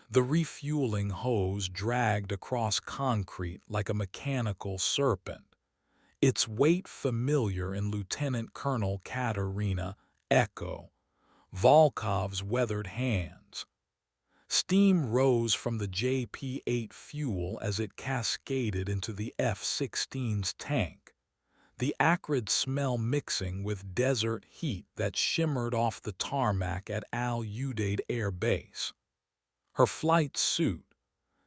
The refueling hose dragged across concrete like a mechanical serpent, its weight familiar in Lieutenant Colonel Katerina Echo Volkov's weathered hands. Steam rose from the JP-8 fuel as it cascaded into the F-16's tank, the acrid smell mixing with desert heat that shimmered off the tarmac at Al Udeid Air Base. Her flight suit,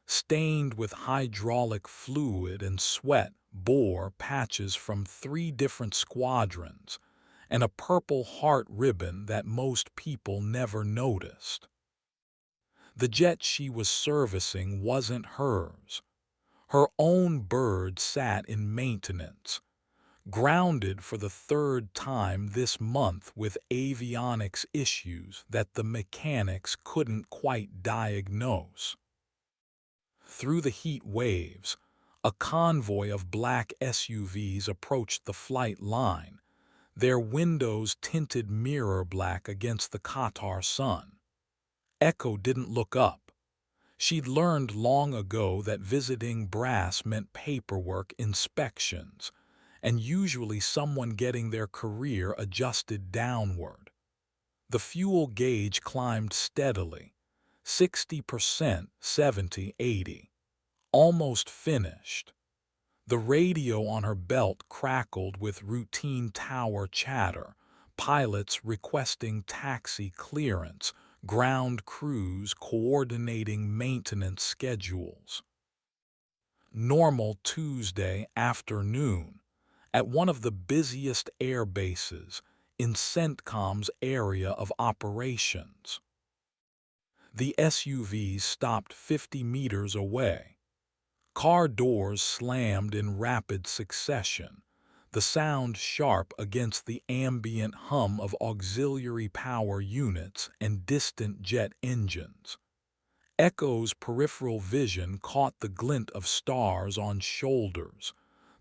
stained with hydraulic fluid and sweat, bore patches from 3 different squadrons and a Purple Heart ribbon that most people never noticed. The jet she was servicing wasn't hers. Her own bird sat in maintenance, grounded for the 3rd time this month with avionics issues that the mechanics couldn't quite diagnose. Through the heat waves, a convoy of black SUVs approached the flight line, their windows tinted mirror black against the Qatar sun. Echo didn't look up. She'd learned long ago that visiting brass meant paperwork, inspections, and usually someone getting their career adjusted downward. The fuel gauge climbed steadily, 60%, 70, 80. Almost finished. The radio on her belt crackled with routine tower chatter, pilots requesting taxi clearance, ground crews coordinating maintenance schedules. Normal Tuesday afternoon, at one of the busiest air bases in CENTCOM's area of operations. The SUVs stopped 50 meters away. Car doors slammed in rapid succession, the sound sharp against the ambient hum of auxiliary power units and distant jet engines. Echo's peripheral vision caught the glint of stars on shoulders,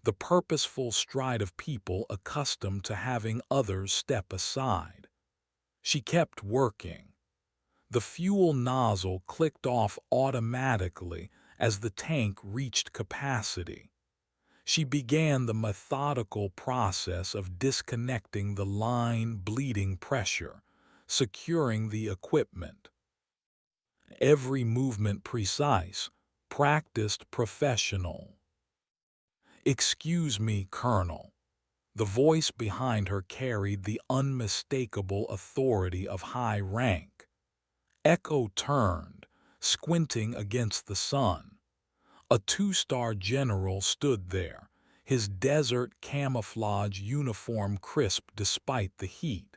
the purposeful stride of people accustomed to having others step aside. She kept working. The fuel nozzle clicked off automatically as the tank reached capacity. She began the methodical process of disconnecting the line bleeding pressure, securing the equipment. Every movement precise, practiced professional. "Excuse me, Colonel." The voice behind her carried the unmistakable authority of high rank. Echo turned, squinting against the sun. A 2-star general stood there, his desert camouflage uniform crisp despite the heat.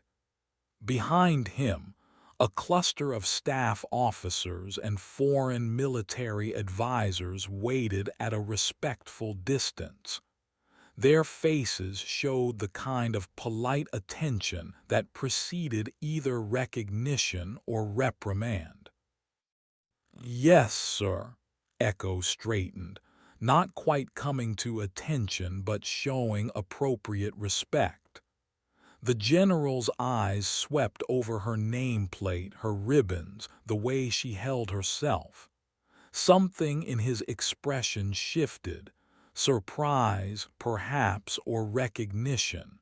Behind him, a cluster of staff officers and foreign military advisors waited at a respectful distance. Their faces showed the kind of polite attention that preceded either recognition or reprimand. "Yes, sir." Echo straightened, not quite coming to attention but showing appropriate respect. The general's eyes swept over her nameplate, her ribbons, the way she held herself. Something in his expression shifted, surprise, perhaps, or recognition.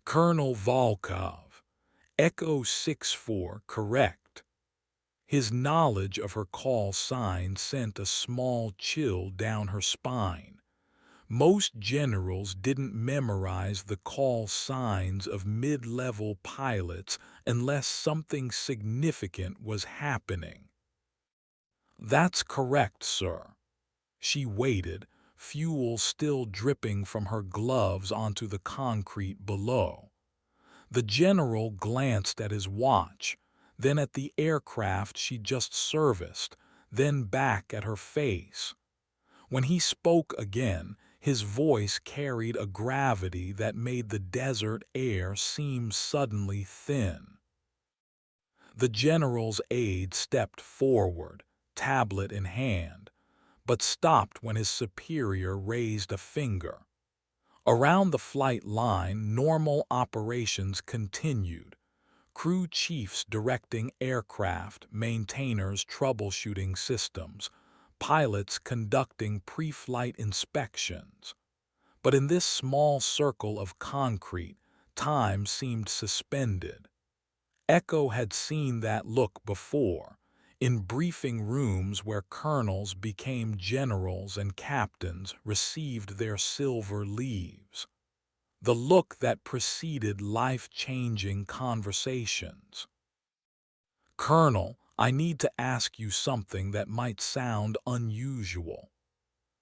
"Colonel Volkov." Echo 6-4, correct. His knowledge of her call sign sent a small chill down her spine. Most generals didn't memorize the call signs of mid-level pilots unless something significant was happening. "That's correct, sir." She waited, fuel still dripping from her gloves onto the concrete below. The general glanced at his watch, then at the aircraft she'd just serviced, then back at her face. When he spoke again, his voice carried a gravity that made the desert air seem suddenly thin. The general's aide stepped forward, tablet in hand, but stopped when his superior raised a finger. Around the flight line, normal operations continued. crew chiefs directing aircraft, maintainers troubleshooting systems, pilots conducting pre-flight inspections. But in this small circle of concrete, time seemed suspended. Echo had seen that look before, in briefing rooms where colonels became generals and captains received their silver leaves. The look that preceded life-changing conversations. "Colonel, I need to ask you something that might sound unusual."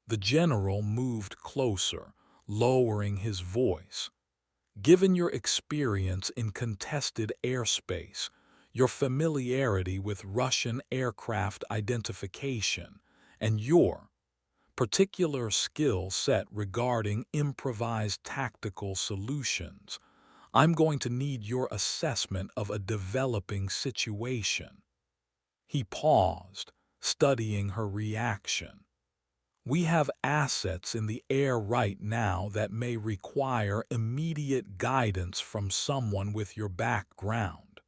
The general moved closer, lowering his voice. "Given your experience in contested airspace, your familiarity with Russian aircraft identification, and your particular skill set regarding improvised tactical solutions, I'm going to need your assessment of a developing situation." He paused, studying her reaction. "We have assets in the air right now that may require immediate guidance from someone with your background."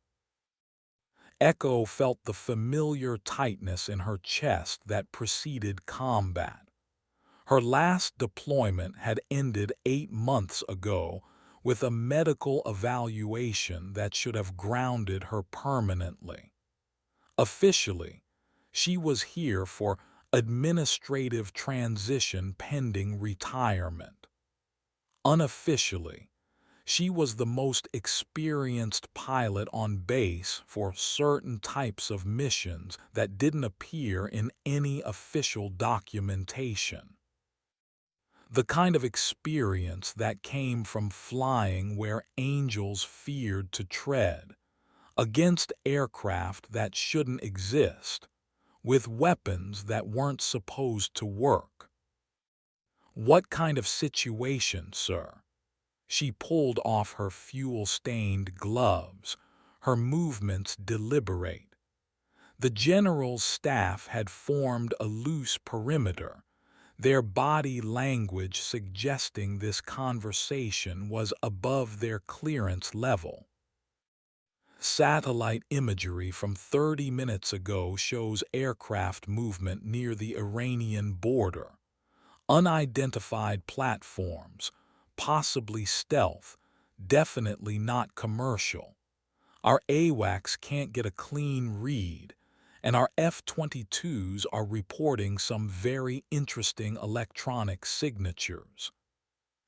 Echo felt the familiar tightness in her chest that preceded combat. Her last deployment had ended 8 months ago with a medical evaluation that should have grounded her permanently. Officially, she was here for administrative transition pending retirement. Unofficially, she was the most experienced pilot on base for certain types of missions that didn't appear in any official documentation. The kind of experience that came from flying where angels feared to tread, against aircraft that shouldn't exist, with weapons that weren't supposed to work. "What kind of situation, sir?" She pulled off her fuel-stained gloves, her movements deliberate. The general's staff had formed a loose perimeter, their body language suggesting this conversation was above their clearance level. "Satellite imagery from 30 minutes ago shows aircraft movement near the Iranian border. Unidentified platforms, possibly stealth, definitely not commercial. Our AWACS can't get a clean read, and our F-22s are reporting some very interesting electronic signatures."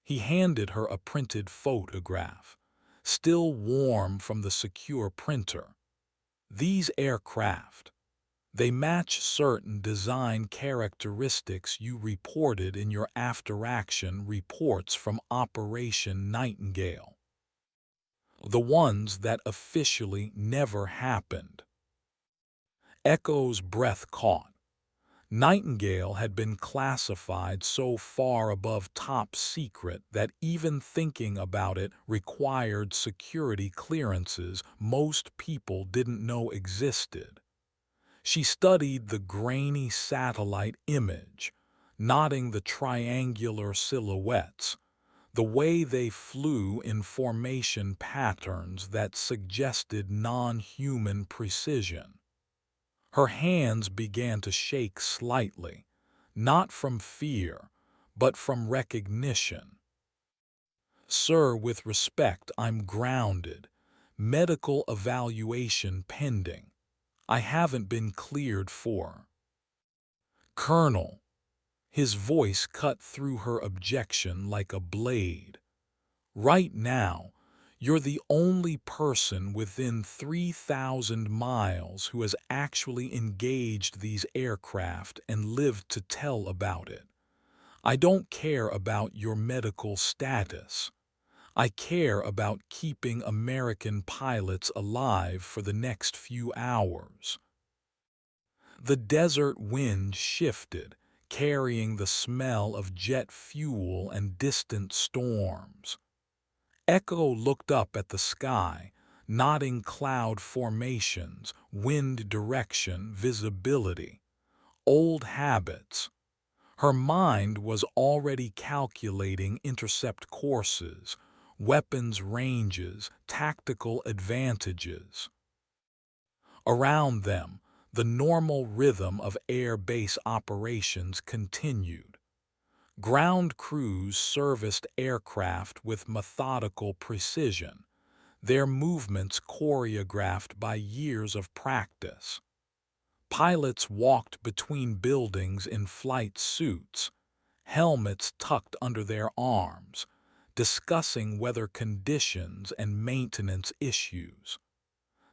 He handed her a printed photograph, still warm from the secure printer. "These aircraft, they match certain design characteristics you reported in your after-action reports from Operation Nightingale. The ones that officially never happened." Echo's breath caught. Nightingale had been classified so far above top secret that even thinking about it required security clearances most people didn't know existed. She studied the grainy satellite image, noting the triangular silhouettes, the way they flew in formation patterns that suggested non-human precision. Her hands began to shake slightly, not from fear, but from recognition. "Sir, with respect, I'm grounded. Medical evaluation pending. I haven't been cleared for." "Colonel," his voice cut through her objection like a blade. "Right now, you're the only person within 3,000 miles who has actually engaged these aircraft and lived to tell about it. I don't care about your medical status. I care about keeping American pilots alive for the next few hours." The desert wind shifted, carrying the smell of jet fuel and distant storms. Echo looked up at the sky, nodding cloud formations, wind direction, visibility. Old habits. Her mind was already calculating intercept courses, weapons ranges, tactical advantages. Around them, the normal rhythm of air base operations continued. Ground crews serviced aircraft with methodical precision, their movements choreographed by years of practice. Pilots walked between buildings in flight suits, helmets tucked under their arms, discussing weather conditions and maintenance issues.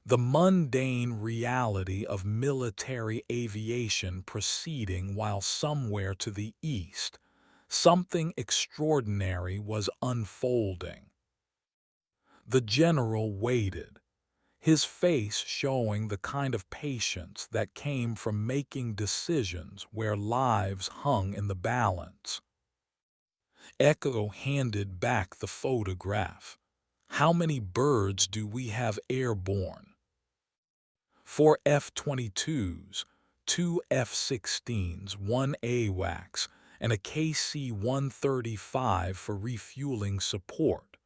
The mundane reality of military aviation proceeding while somewhere to the east, something extraordinary was unfolding. The general waited, his face showing the kind of patience that came from making decisions where lives hung in the balance. Echo handed back the photograph. How many birds do we have airborne? 4 F-22s, 2 F-16s, 1 AWACS, and a KC-135 for refueling support,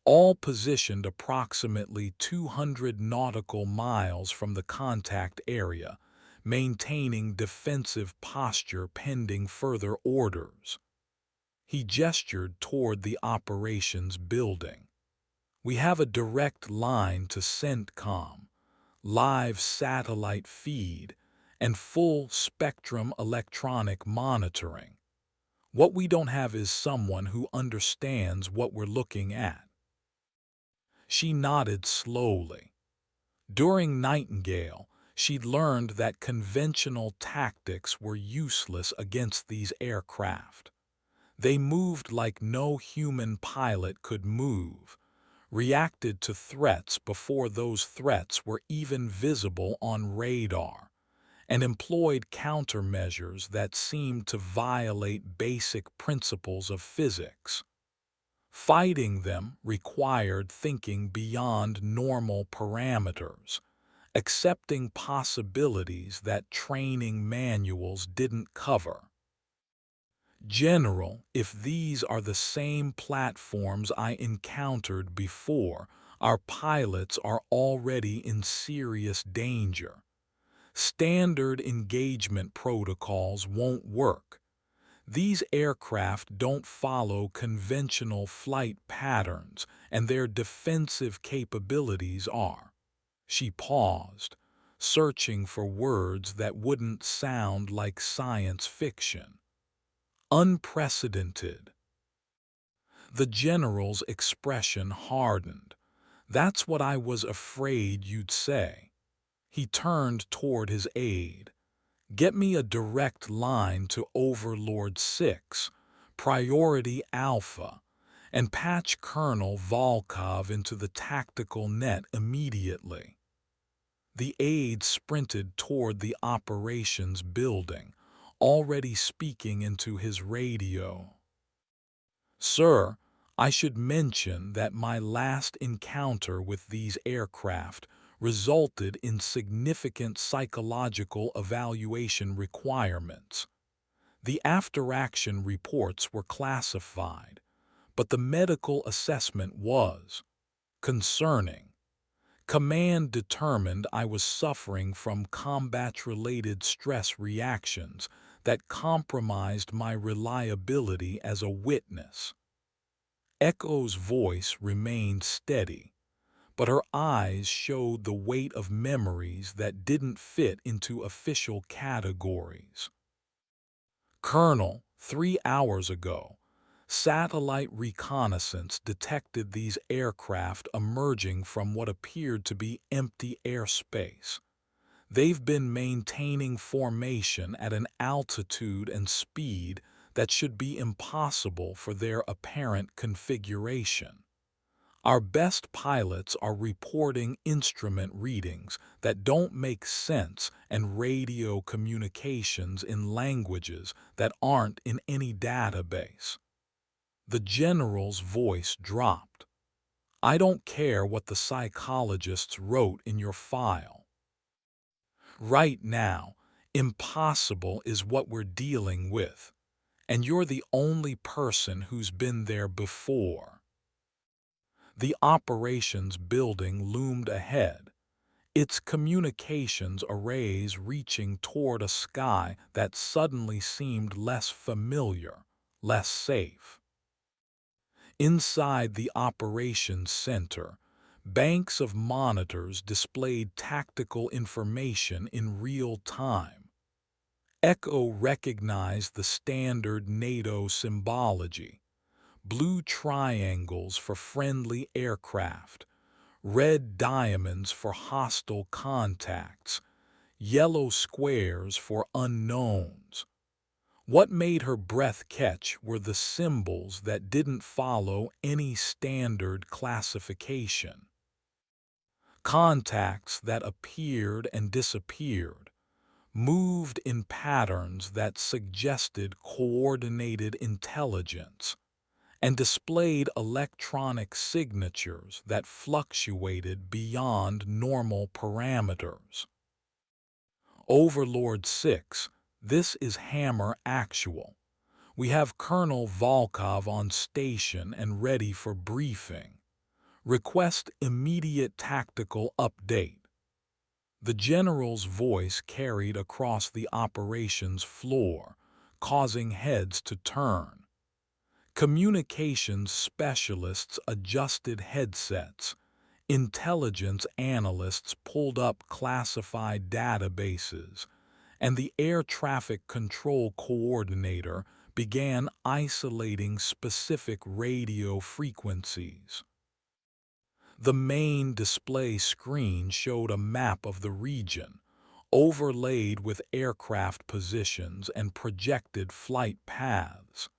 all positioned approximately 200 nautical miles from the contact area, maintaining defensive posture pending further orders. He gestured toward the operations building. We have a direct line to CENTCOM, live satellite feed, and full-spectrum electronic monitoring. What we don't have is someone who understands what we're looking at. She nodded slowly. During Nightingale, she'd learned that conventional tactics were useless against these aircraft. They moved like no human pilot could move, reacted to threats before those threats were even visible on radar, and employed countermeasures that seemed to violate basic principles of physics. Fighting them required thinking beyond normal parameters, accepting possibilities that training manuals didn't cover. General, if these are the same platforms I encountered before, our pilots are already in serious danger. Standard engagement protocols won't work. These aircraft don't follow conventional flight patterns, and their defensive capabilities are. She paused, searching for words that wouldn't sound like science fiction. Unprecedented. The general's expression hardened. That's what I was afraid you'd say. He turned toward his aide. Get me a direct line to Overlord 6, Priority Alpha, and patch Colonel Volkov into the tactical net immediately. The aide sprinted toward the operations building, already speaking into his radio. Sir, I should mention that my last encounter with these aircraft resulted in significant psychological evaluation requirements. The after-action reports were classified, but the medical assessment was concerning. Command determined I was suffering from combat-related stress reactions that compromised my reliability as a witness. Echo's voice remained steady, but her eyes showed the weight of memories that didn't fit into official categories. Colonel, 3 hours ago, satellite reconnaissance detected these aircraft emerging from what appeared to be empty airspace. They've been maintaining formation at an altitude and speed that should be impossible for their apparent configuration. Our best pilots are reporting instrument readings that don't make sense and radio communications in languages that aren't in any database. The general's voice dropped. I don't care what the psychologists wrote in your file. Right now, impossible is what we're dealing with, and you're the only person who's been there before. The operations building loomed ahead, its communications arrays reaching toward a sky that suddenly seemed less familiar, less safe. Inside the operations center, banks of monitors displayed tactical information in real time. Echo recognized the standard NATO symbology: blue triangles for friendly aircraft, red diamonds for hostile contacts, yellow squares for unknowns. What made her breath catch were the symbols that didn't follow any standard classification. Contacts that appeared and disappeared, moved in patterns that suggested coordinated intelligence, and displayed electronic signatures that fluctuated beyond normal parameters. Overlord 6, this is Hammer Actual. We have Colonel Volkov on station and ready for briefing. Request immediate tactical update. The general's voice carried across the operations floor, causing heads to turn. Communications specialists adjusted headsets. Intelligence analysts pulled up classified databases, and the air traffic control coordinator began isolating specific radio frequencies. The main display screen showed a map of the region, overlaid with aircraft positions and projected flight paths.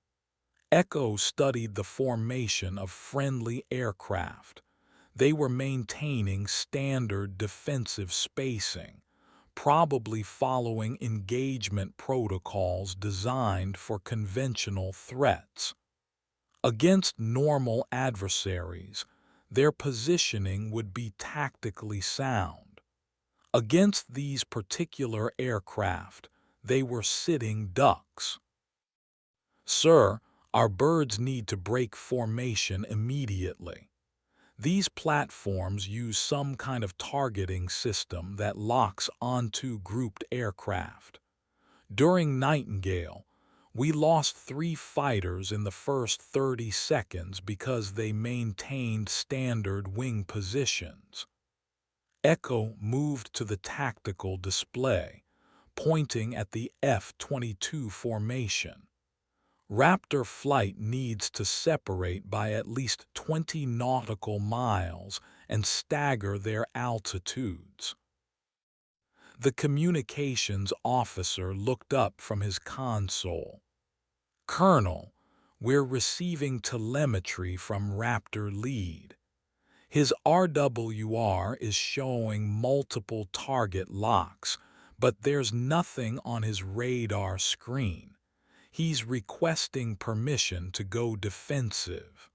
Echo studied the formation of friendly aircraft. They were maintaining standard defensive spacing, probably following engagement protocols designed for conventional threats. Against normal adversaries, their positioning would be tactically sound. Against these particular aircraft, they were sitting ducks. "Sir, our birds need to break formation immediately. These platforms use some kind of targeting system that locks onto grouped aircraft. During Nightingale, we lost 3 fighters in the first 30 seconds because they maintained standard wing positions." Echo moved to the tactical display, pointing at the F-22 formation. Raptor flight needs to separate by at least 20 nautical miles and stagger their altitudes. The communications officer looked up from his console. "Colonel, we're receiving telemetry from Raptor Lead. His RWR is showing multiple target locks, but there's nothing on his radar screen. He's requesting permission to go defensive."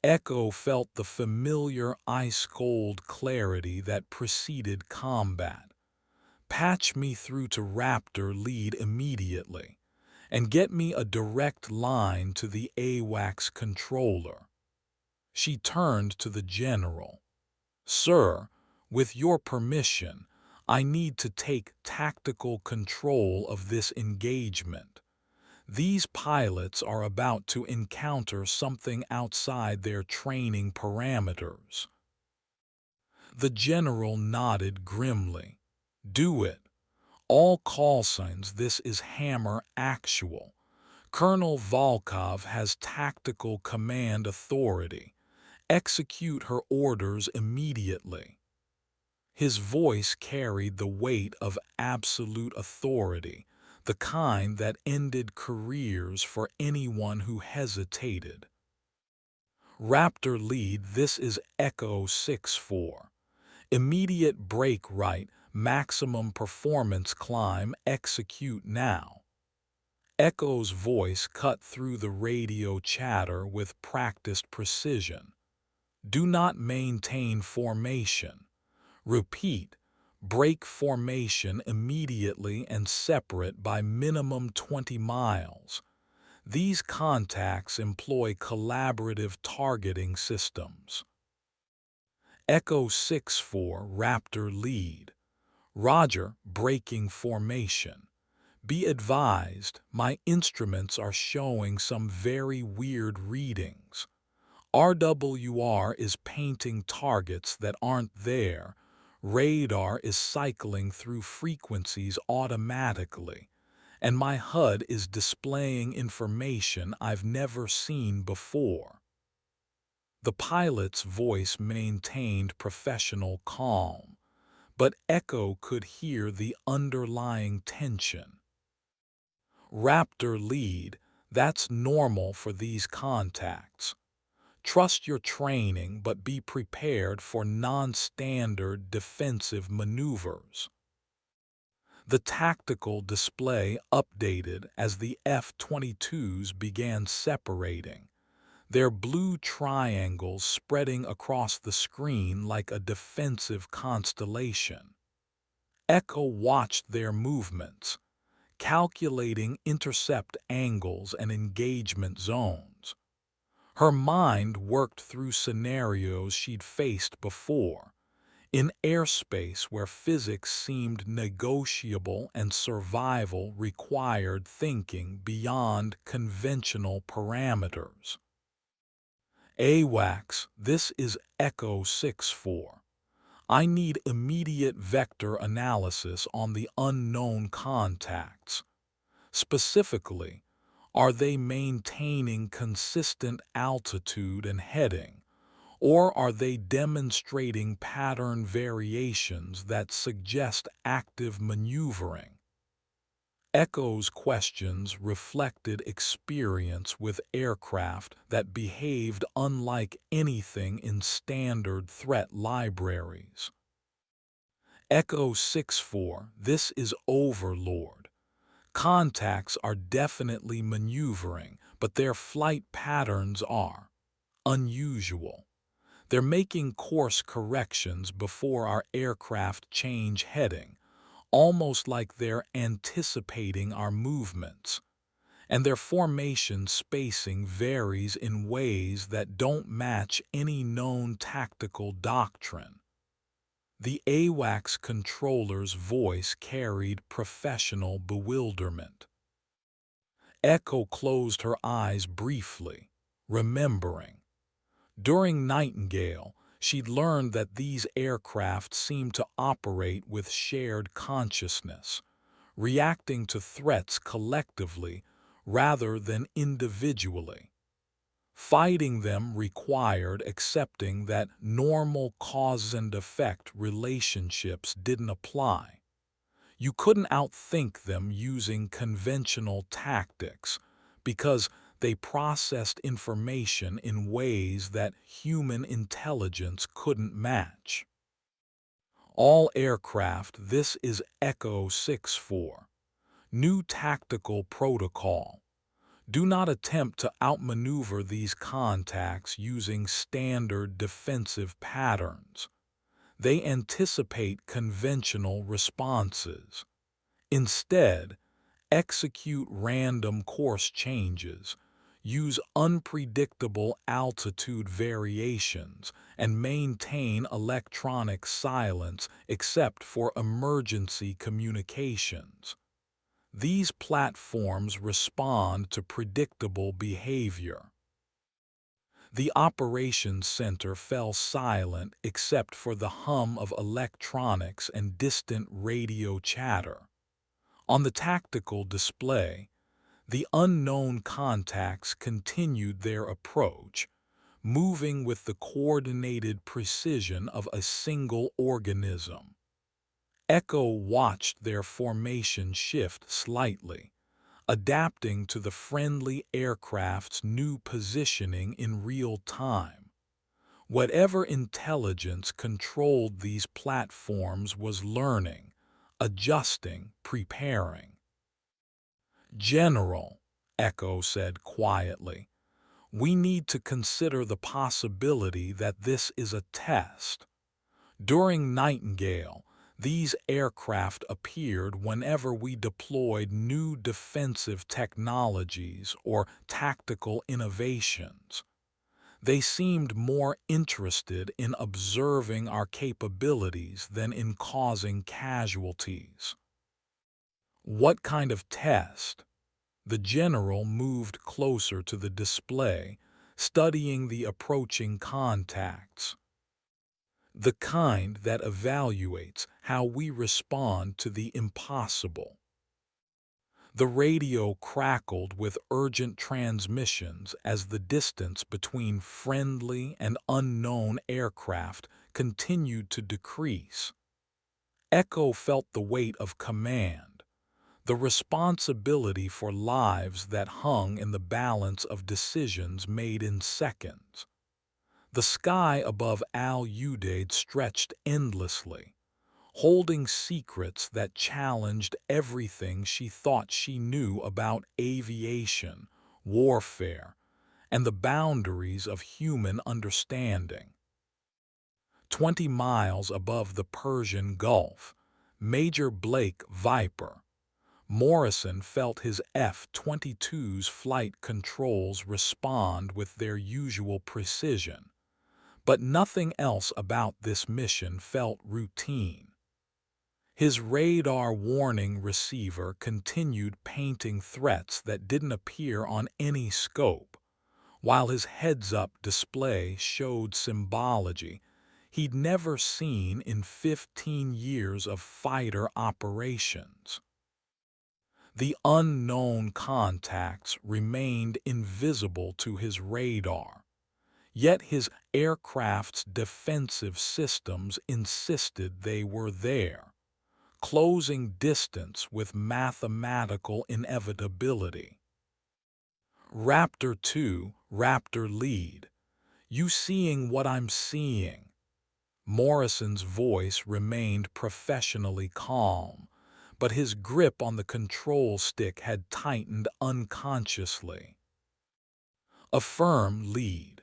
Echo felt the familiar ice-cold clarity that preceded combat. "Patch me through to Raptor Lead immediately, and get me a direct line to the AWACS controller." She turned to the general. "Sir, with your permission, I need to take tactical control of this engagement. These pilots are about to encounter something outside their training parameters." The general nodded grimly. "Do it. All call signs, this is Hammer Actual. Colonel Volkov has tactical command authority. Execute her orders immediately." His voice carried the weight of absolute authority, the kind that ended careers for anyone who hesitated. "Raptor Lead, this is Echo 6-4. Immediate brake right, maximum performance climb, execute now." Echo's voice cut through the radio chatter with practiced precision. "Do not maintain formation. Repeat, break formation immediately and separate by minimum 20 miles. These contacts employ collaborative targeting systems. Echo 6-4 Raptor lead. Roger, breaking formation. Be advised, my instruments are showing some very weird readings. RWR is painting targets that aren't there. Radar is cycling through frequencies automatically. And my HUD is displaying information I've never seen before. The pilot's voice maintained professional calm, but Echo could hear the underlying tension. Raptor lead, that's normal for these contacts. Trust your training, but be prepared for non-standard defensive maneuvers. The tactical display updated as the F-22s began separating, their blue triangles spreading across the screen like a defensive constellation. Echo watched their movements, calculating intercept angles and engagement zones. Her mind worked through scenarios she'd faced before, in airspace where physics seemed negotiable and survival required thinking beyond conventional parameters. AWACS, this is Echo 6-4. I need immediate vector analysis on the unknown contacts. Specifically, are they maintaining consistent altitude and heading, or are they demonstrating pattern variations that suggest active maneuvering? Echo's questions reflected experience with aircraft that behaved unlike anything in standard threat libraries. Echo 6-4, this is Overlord. Contacts are definitely maneuvering, but their flight patterns are unusual. They're making course corrections before our aircraft change heading, almost like they're anticipating our movements. And their formation spacing varies in ways that don't match any known tactical doctrine. The AWACS controller's voice carried professional bewilderment. Echo closed her eyes briefly, remembering. During Nightingale, she'd learned that these aircraft seemed to operate with shared consciousness, reacting to threats collectively rather than individually. Fighting them required accepting that normal cause and effect relationships didn't apply. You couldn't outthink them using conventional tactics because they processed information in ways that human intelligence couldn't match. All aircraft, this is Echo 6-4. New tactical protocol. Do not attempt to outmaneuver these contacts using standard defensive patterns. They anticipate conventional responses. Instead, execute random course changes, use unpredictable altitude variations, and maintain electronic silence except for emergency communications. These platforms respond to predictable behavior. The operations center fell silent except for the hum of electronics and distant radio chatter. On the tactical display, the unknown contacts continued their approach, moving with the coordinated precision of a single organism. Echo watched their formation shift slightly, adapting to the friendly aircraft's new positioning in real time. Whatever intelligence controlled these platforms was learning, adjusting, preparing. "General," Echo said quietly, "we need to consider the possibility that this is a test. During Nightingale, These aircraft appeared whenever we deployed new defensive technologies or tactical innovations. They seemed more interested in observing our capabilities than in causing casualties. What kind of test? The general moved closer to the display, studying the approaching contacts. The kind that evaluates how we respond to the impossible. The radio crackled with urgent transmissions as the distance between friendly and unknown aircraft continued to decrease. Echo felt the weight of command, the responsibility for lives that hung in the balance of decisions made in seconds. The sky above Al Udeid stretched endlessly, holding secrets that challenged everything she thought she knew about aviation, warfare, and the boundaries of human understanding. 20 miles above the Persian Gulf, Major Blake Viper, Morrison felt his F-22's flight controls respond with their usual precision, but nothing else about this mission felt routine. His radar warning receiver continued painting threats that didn't appear on any scope, while his heads-up display showed symbology he'd never seen in 15 years of fighter operations. The unknown contacts remained invisible to his radar, yet his aircraft's defensive systems insisted they were there, closing distance with mathematical inevitability. Raptor 2, Raptor lead. You seeing what I'm seeing? Morrison's voice remained professionally calm, but his grip on the control stick had tightened unconsciously. A firm lead.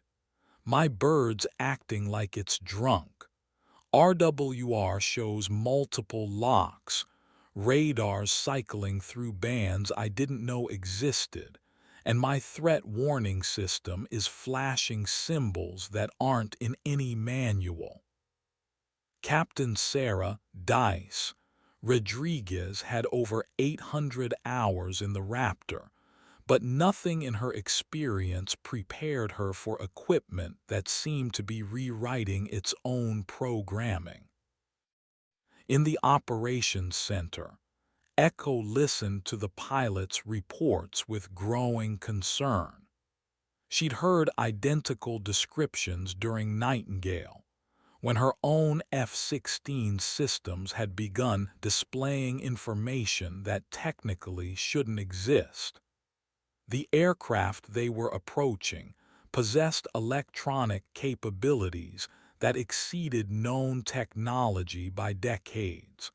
My bird's acting like it's drunk. RWR shows multiple locks, radars cycling through bands I didn't know existed, and my threat warning system is flashing symbols that aren't in any manual. Captain Sarah Dice Rodriguez had over 800 hours in the Raptor, but nothing in her experience prepared her for equipment that seemed to be rewriting its own programming. In the operations center, Echo listened to the pilot's reports with growing concern. She'd heard identical descriptions during Nightingale, when her own F-16 systems had begun displaying information that technically shouldn't exist. The aircraft they were approaching possessed electronic capabilities that exceeded known technology by decades.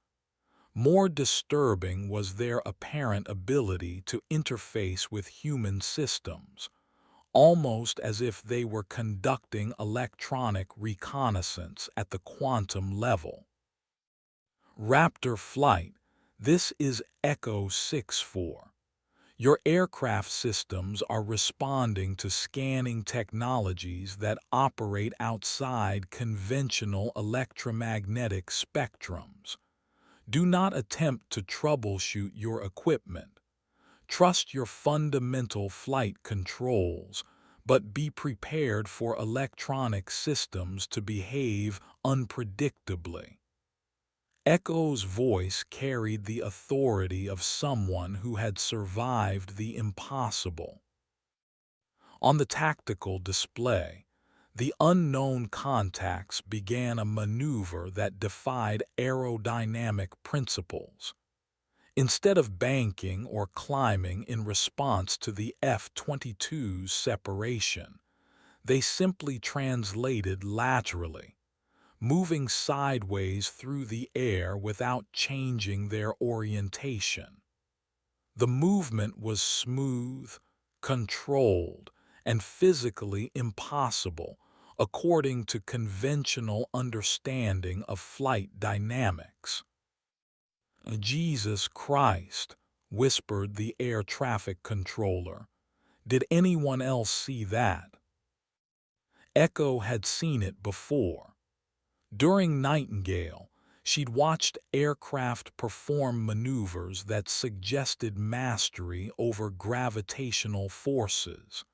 More disturbing was their apparent ability to interface with human systems, almost as if they were conducting electronic reconnaissance at the quantum level. Raptor flight, this is Echo 6-4. Your aircraft systems are responding to scanning technologies that operate outside conventional electromagnetic spectrums. Do not attempt to troubleshoot your equipment. Trust your fundamental flight controls, but be prepared for electronic systems to behave unpredictably. Echo's voice carried the authority of someone who had survived the impossible. On the tactical display, the unknown contacts began a maneuver that defied aerodynamic principles. Instead of banking or climbing in response to the F-22's separation, they simply translated laterally, moving sideways through the air without changing their orientation. The movement was smooth, controlled, and physically impossible, according to conventional understanding of flight dynamics. Jesus Christ, whispered the air traffic controller. Did anyone else see that? Echo had seen it before. During Nightingale, she'd watched aircraft perform maneuvers that suggested mastery over gravitational forces.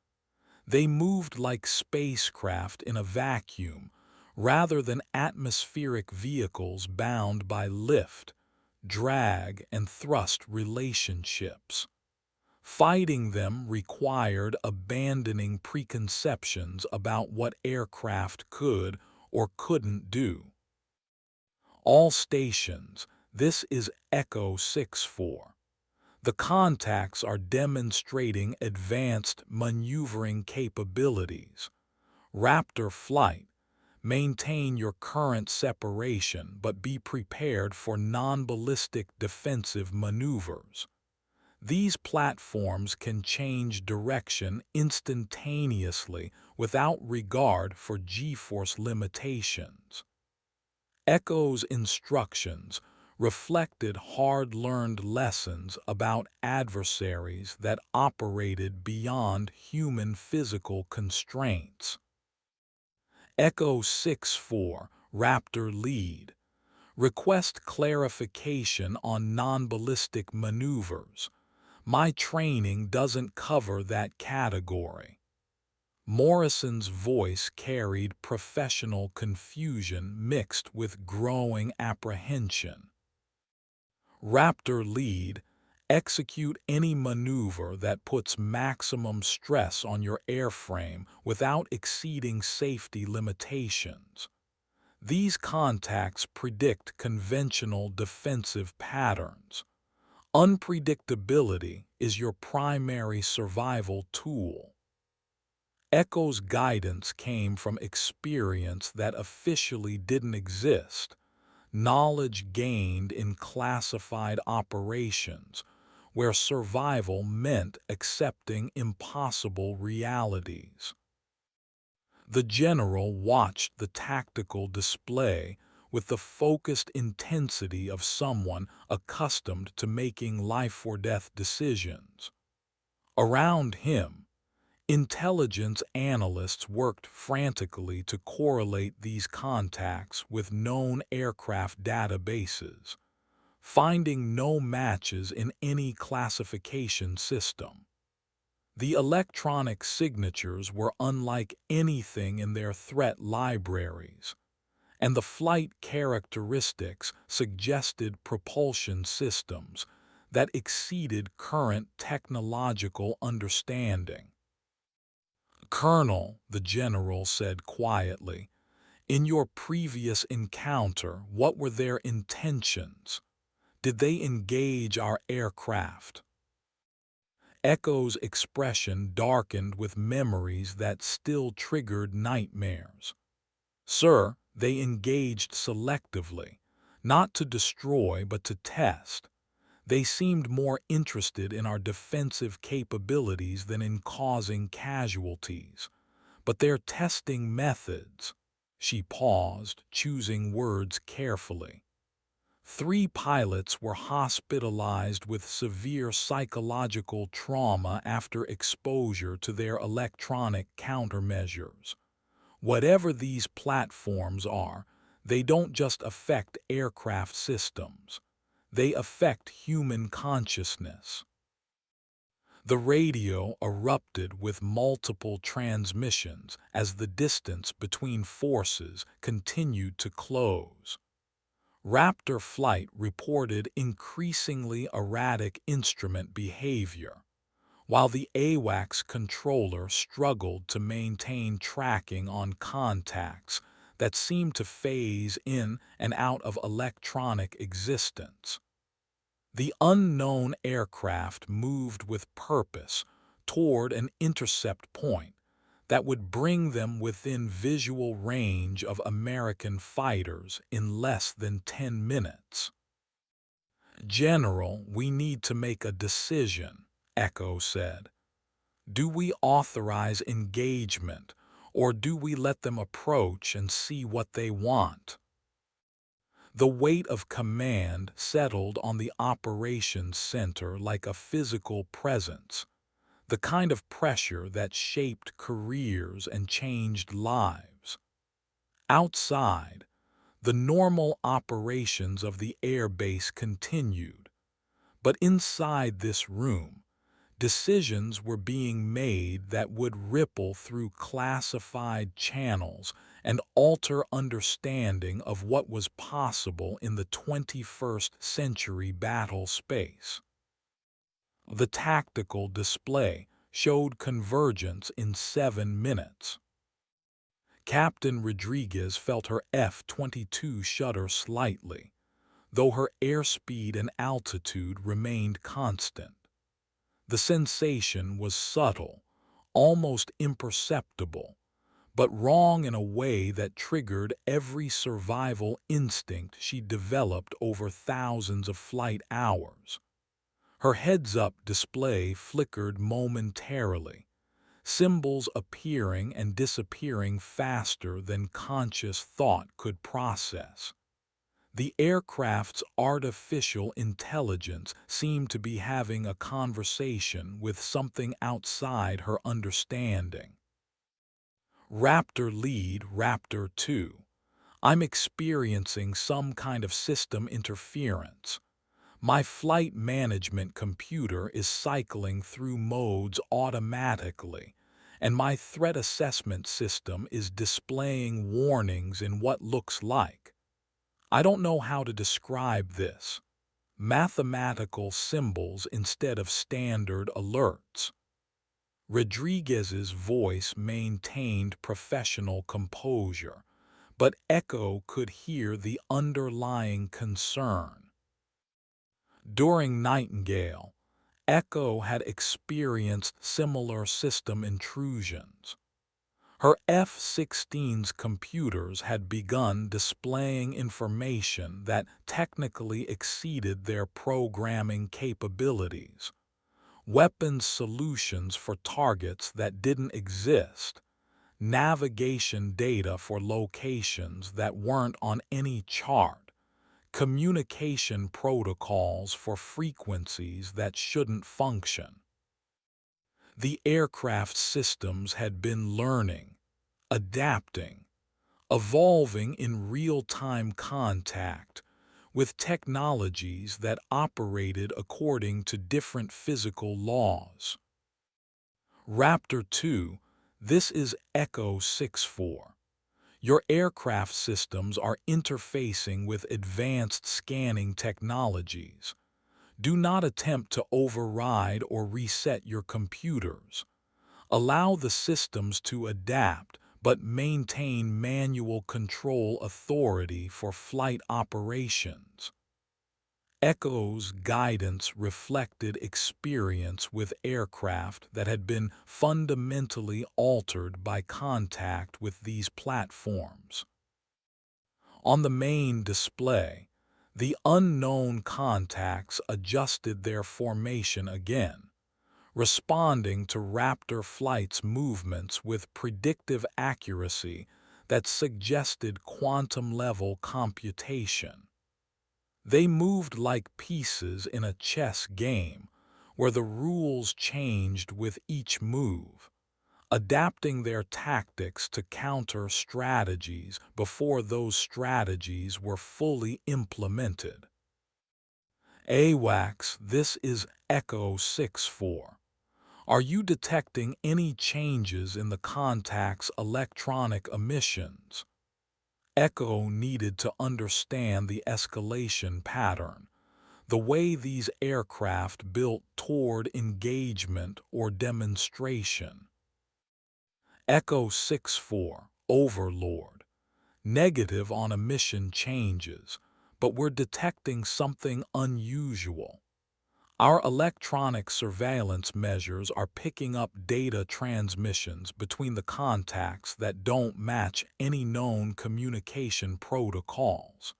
They moved like spacecraft in a vacuum, rather than atmospheric vehicles bound by lift, drag, and thrust relationships. Fighting them required abandoning preconceptions about what aircraft could or couldn't do. All stations, this is Echo 6-4. The contacts are demonstrating advanced maneuvering capabilities. Raptor flight, maintain your current separation but be prepared for non-ballistic defensive maneuvers. These platforms can change direction instantaneously without regard for G-force limitations. Echo's instructions reflected hard-learned lessons about adversaries that operated beyond human physical constraints. Echo 6-4, Raptor lead. Request clarification on non-ballistic maneuvers. My training doesn't cover that category. Morrison's voice carried professional confusion mixed with growing apprehension. Raptor lead, execute any maneuver that puts maximum stress on your airframe without exceeding safety limitations. These contacts predict conventional defensive patterns. Unpredictability is your primary survival tool. Echo's guidance came from experience that officially didn't exist, knowledge gained in classified operations, where survival meant accepting impossible realities. The general watched the tactical display with the focused intensity of someone accustomed to making life-or-death decisions. Around him, intelligence analysts worked frantically to correlate these contacts with known aircraft databases, finding no matches in any classification system. The electronic signatures were unlike anything in their threat libraries, and the flight characteristics suggested propulsion systems that exceeded current technological understanding. Colonel, the general said quietly, in your previous encounter, what were their intentions? Did they engage our aircraft? Echo's expression darkened with memories that still triggered nightmares. Sir, they engaged selectively, not to destroy but to test. They seemed more interested in our defensive capabilities than in causing casualties. But their testing methods— She paused, choosing words carefully. 3 pilots were hospitalized with severe psychological trauma after exposure to their electronic countermeasures. Whatever these platforms are, they don't just affect aircraft systems. They affect human consciousness. The radio erupted with multiple transmissions as the distance between forces continued to close. Raptor flight reported increasingly erratic instrument behavior, while the AWACS controller struggled to maintain tracking on contacts that seemed to phase in and out of electronic existence. The unknown aircraft moved with purpose toward an intercept point that would bring them within visual range of American fighters in less than 10 minutes. General, we need to make a decision, Echo said. Do we authorize engagement, or do we let them approach and see what they want? The weight of command settled on the operations center like a physical presence, the kind of pressure that shaped careers and changed lives. Outside, the normal operations of the airbase continued, but inside this room, decisions were being made that would ripple through classified channels and alter understanding of what was possible in the 21st century battle space. The tactical display showed convergence in 7 minutes. Captain Rodriguez felt her F-22 shudder slightly, though her airspeed and altitude remained constant. The sensation was subtle, almost imperceptible, but wrong in a way that triggered every survival instinct she developed over thousands of flight hours. Her heads-up display flickered momentarily, symbols appearing and disappearing faster than conscious thought could process. The aircraft's artificial intelligence seemed to be having a conversation with something outside her understanding. Raptor lead, Raptor 2. I'm experiencing some kind of system interference. My flight management computer is cycling through modes automatically, and my threat assessment system is displaying warnings in what looks like, I don't know how to describe this, mathematical symbols instead of standard alerts. Rodriguez's voice maintained professional composure, but Echo could hear the underlying concern. During Nightingale, Echo had experienced similar system intrusions. Her F-16's computers had begun displaying information that technically exceeded their programming capabilities. Weapons solutions for targets that didn't exist, navigation data for locations that weren't on any chart, communication protocols for frequencies that shouldn't function. The aircraft systems had been learning, adapting, evolving in real-time contact with technologies that operated according to different physical laws. Raptor 2, this is Echo 6-4. Your aircraft systems are interfacing with advanced scanning technologies. Do not attempt to override or reset your computers. Allow the systems to adapt, but maintain manual control authority for flight operations. Echo's guidance reflected experience with aircraft that had been fundamentally altered by contact with these platforms. On the main display, the unknown contacts adjusted their formation again, responding to Raptor flight's movements with predictive accuracy that suggested quantum-level computation. They moved like pieces in a chess game, where the rules changed with each move, adapting their tactics to counter strategies before those strategies were fully implemented. AWACS, this is Echo 6-4. Are you detecting any changes in the contact's electronic emissions? Echo needed to understand the escalation pattern, the way these aircraft built toward engagement or demonstration. Echo 6-4, Overlord. Negative on emission changes, but we're detecting something unusual. Our electronic surveillance measures are picking up data transmissions between the contacts that don't match any known communication protocols.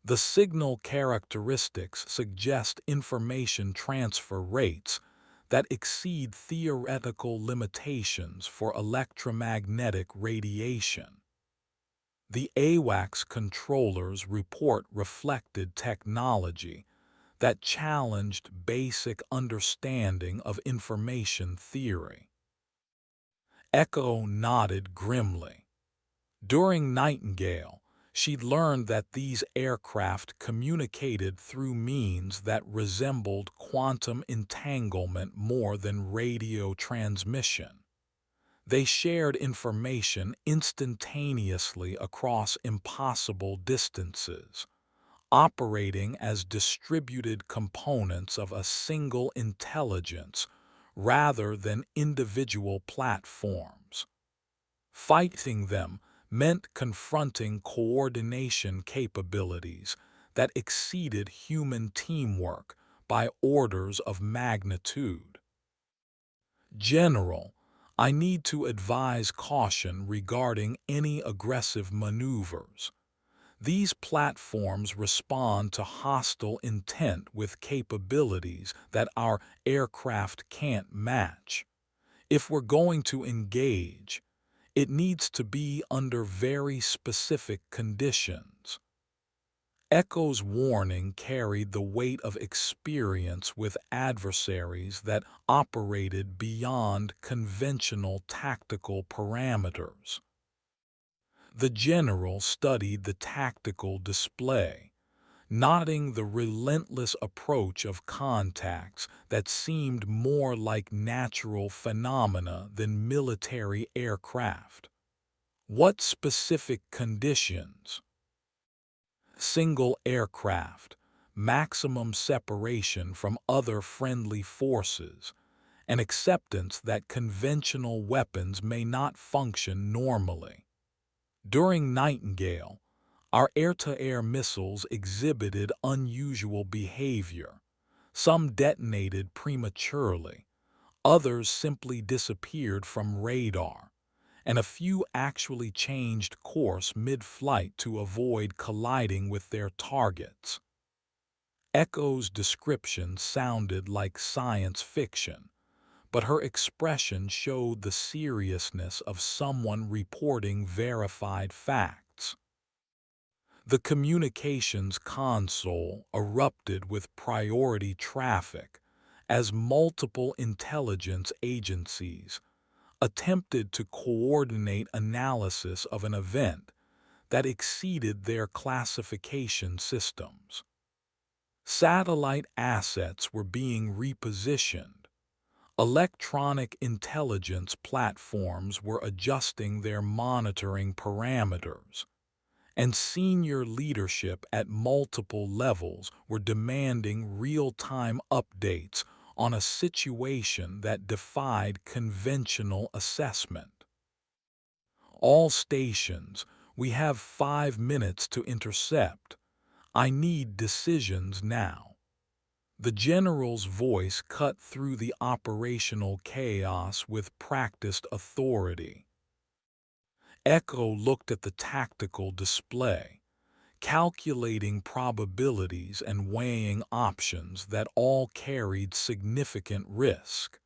The signal characteristics suggest information transfer rates that exceed theoretical limitations for electromagnetic radiation. The AWACS controller's report reflected technology that challenged basic understanding of information theory. Echo nodded grimly. During Nightingale, she'd learned that these aircraft communicated through means that resembled quantum entanglement more than radio transmission. They shared information instantaneously across impossible distances, operating as distributed components of a single intelligence rather than individual platforms. Fighting them meant confronting coordination capabilities that exceeded human teamwork by orders of magnitude. General, I need to advise caution regarding any aggressive maneuvers. These platforms respond to hostile intent with capabilities that our aircraft can't match. If we're going to engage, it needs to be under very specific conditions. Echo's warning carried the weight of experience with adversaries that operated beyond conventional tactical parameters. The general studied the tactical display, noting the relentless approach of contacts that seemed more like natural phenomena than military aircraft. What specific conditions? Single aircraft, maximum separation from other friendly forces, and acceptance that conventional weapons may not function normally. During Nightingale, our air-to-air missiles exhibited unusual behavior. Some detonated prematurely, others simply disappeared from radar, and a few actually changed course mid-flight to avoid colliding with their targets. Echo's description sounded like science fiction, but her expression showed the seriousness of someone reporting verified facts. The communications console erupted with priority traffic as multiple intelligence agencies attempted to coordinate analysis of an event that exceeded their classification systems. Satellite assets were being repositioned. Electronic intelligence platforms were adjusting their monitoring parameters, and senior leadership at multiple levels were demanding real-time updates on a situation that defied conventional assessment. All stations, we have 5 minutes to intercept. I need decisions now. The general's voice cut through the operational chaos with practiced authority. Echo looked at the tactical display, calculating probabilities and weighing options that all carried significant risk.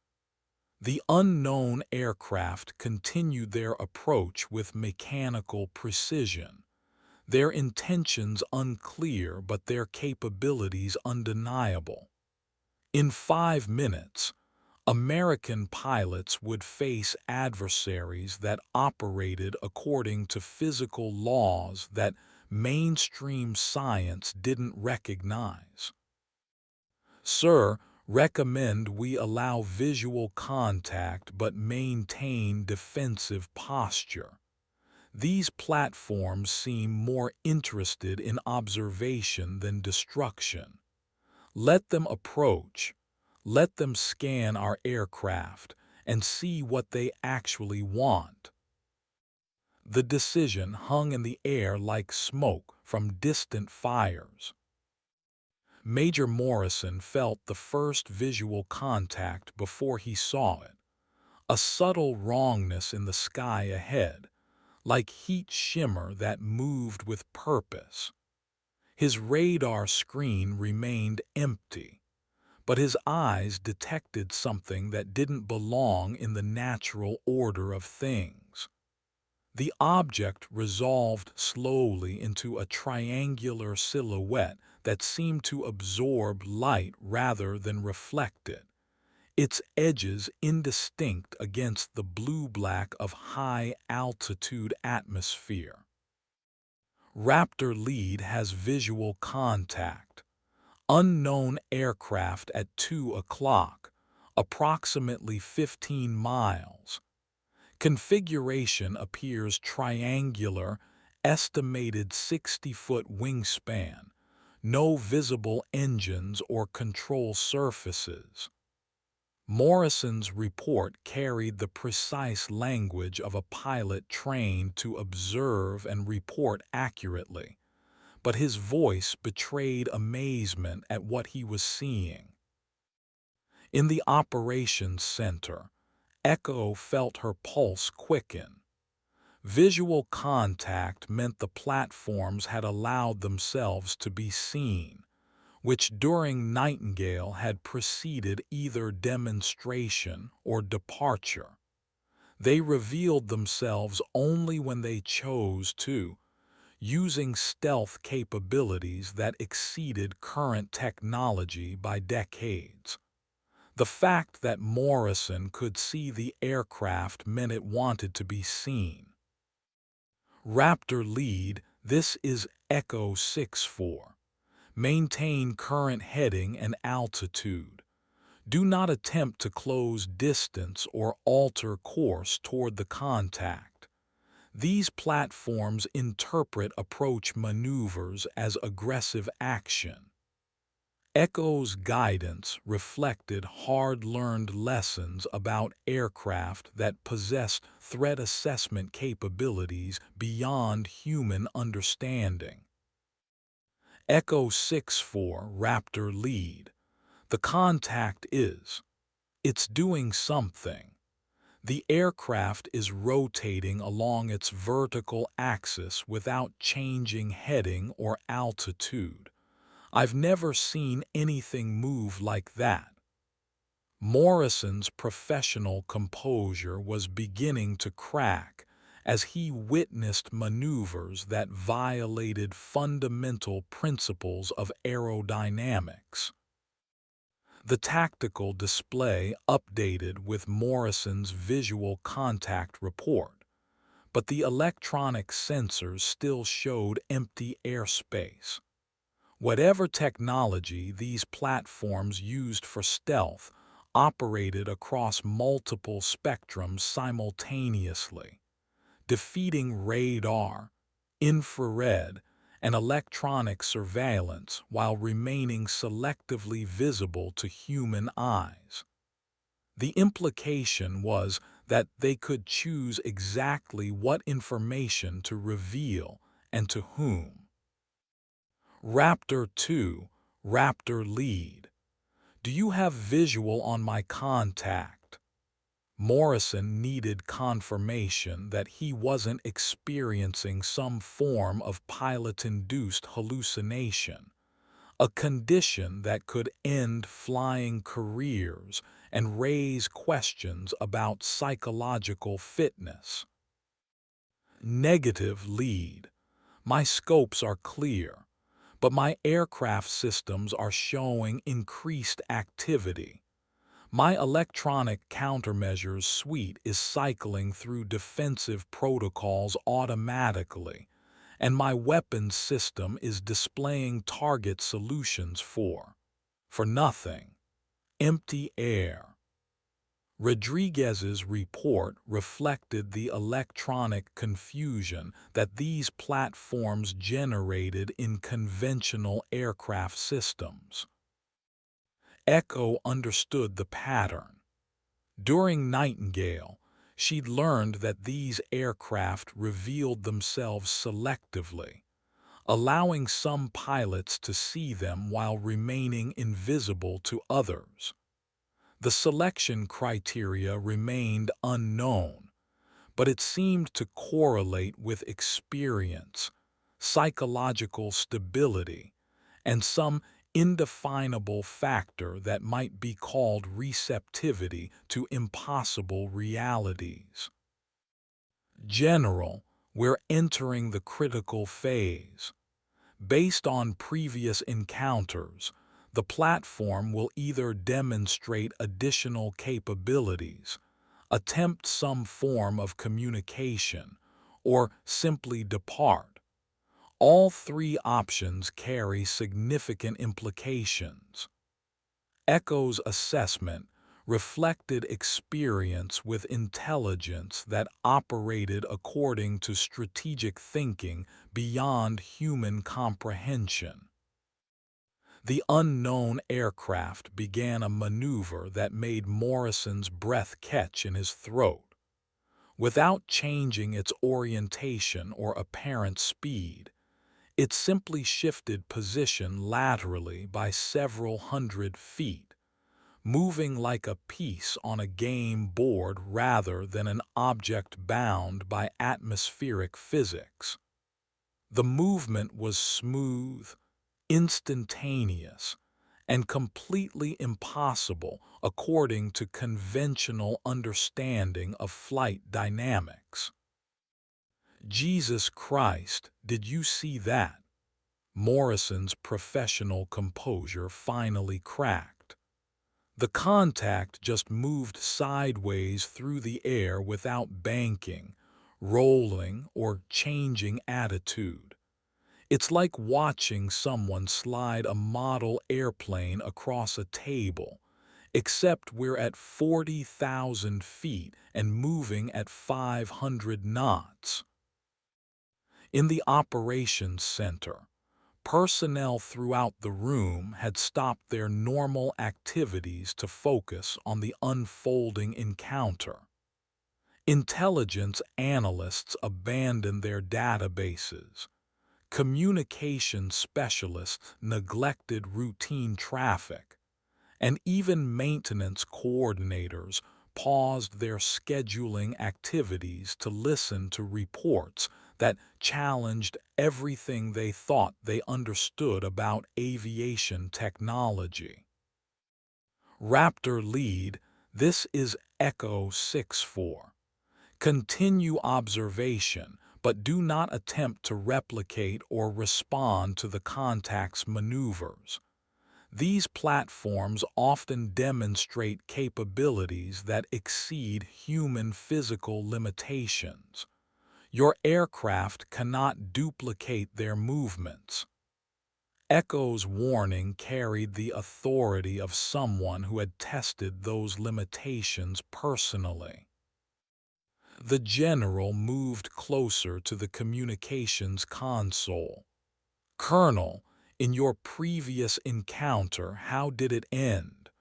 The unknown aircraft continued their approach with mechanical precision, their intentions unclear but their capabilities undeniable. In 5 minutes, American pilots would face adversaries that operated according to physical laws that mainstream science didn't recognize. Sir, recommend we allow visual contact but maintain defensive posture. These platforms seem more interested in observation than destruction. Let them approach. Let them scan our aircraft and see what they actually want. The decision hung in the air like smoke from distant fires. Major Morrison felt the first visual contact before he saw it, a subtle wrongness in the sky ahead, like heat shimmer that moved with purpose. His radar screen remained empty, but his eyes detected something that didn't belong in the natural order of things. The object resolved slowly into a triangular silhouette that seemed to absorb light rather than reflect it, its edges indistinct against the blue-black of high-altitude atmosphere. Raptor lead has visual contact. Unknown aircraft at 2 o'clock, approximately 15 miles. Configuration appears triangular, estimated 60-foot wingspan, no visible engines or control surfaces. Morrison's report carried the precise language of a pilot trained to observe and report accurately, but his voice betrayed amazement at what he was seeing. In the operations center, Echo felt her pulse quicken. Visual contact meant the platforms had allowed themselves to be seen, which during Nightingale had preceded either demonstration or departure. They revealed themselves only when they chose to, using stealth capabilities that exceeded current technology by decades. The fact that Morrison could see the aircraft meant it wanted to be seen. Raptor lead, this is Echo 64. Maintain current heading and altitude. Do not attempt to close distance or alter course toward the contact. These platforms interpret approach maneuvers as aggressive action. Echo's guidance reflected hard-learned lessons about aircraft that possessed threat assessment capabilities beyond human understanding. Echo 64 Raptor lead. The contact is. It's doing something. The aircraft is rotating along its vertical axis without changing heading or altitude. I've never seen anything move like that. Morrison's professional composure was beginning to crack as he witnessed maneuvers that violated fundamental principles of aerodynamics. The tactical display updated with Morrison's visual contact report, but the electronic sensors still showed empty airspace. Whatever technology these platforms used for stealth operated across multiple spectrums simultaneously, defeating radar, infrared, and electronic surveillance while remaining selectively visible to human eyes. The implication was that they could choose exactly what information to reveal and to whom. Raptor 2, Raptor lead. Do you have visual on my contact? Morrison needed confirmation that he wasn't experiencing some form of pilot-induced hallucination, a condition that could end flying careers and raise questions about psychological fitness. Negative lead. My scopes are clear, but my aircraft systems are showing increased activity. My electronic countermeasures suite is cycling through defensive protocols automatically, and my weapons system is displaying target solutions for nothing. Empty air. Rodriguez's report reflected the electronic confusion that these platforms generated in conventional aircraft systems. Echo understood the pattern. During Nightingale, she'd learned that these aircraft revealed themselves selectively, allowing some pilots to see them while remaining invisible to others. The selection criteria remained unknown, but it seemed to correlate with experience, psychological stability, and some indefinable factor that might be called receptivity to impossible realities. General, we're entering the critical phase. Based on previous encounters, the platform will either demonstrate additional capabilities, attempt some form of communication, or simply depart. All three options carry significant implications. Echo's assessment reflected experience with intelligence that operated according to strategic thinking beyond human comprehension. The unknown aircraft began a maneuver that made Morrison's breath catch in his throat. Without changing its orientation or apparent speed, it simply shifted position laterally by several hundred feet, moving like a piece on a game board rather than an object bound by atmospheric physics. The movement was smooth, instantaneous, and completely impossible according to conventional understanding of flight dynamics. Jesus Christ, did you see that? Morrison's professional composure finally cracked. The contact just moved sideways through the air without banking, rolling, or changing attitude. It's like watching someone slide a model airplane across a table, except we're at 40,000 feet and moving at 500 knots. In the operations center, personnel throughout the room had stopped their normal activities to focus on the unfolding encounter. Intelligence analysts abandoned their databases. Communication specialists neglected routine traffic, and even maintenance coordinators paused their scheduling activities to listen to reports that challenged everything they thought they understood about aviation technology. Raptor lead, this is Echo 6-4. Continue observation, but do not attempt to replicate or respond to the contact's maneuvers. These platforms often demonstrate capabilities that exceed human physical limitations. Your aircraft cannot duplicate their movements. Echo's warning carried the authority of someone who had tested those limitations personally. The general moved closer to the communications console. Colonel, in your previous encounter, how did it end?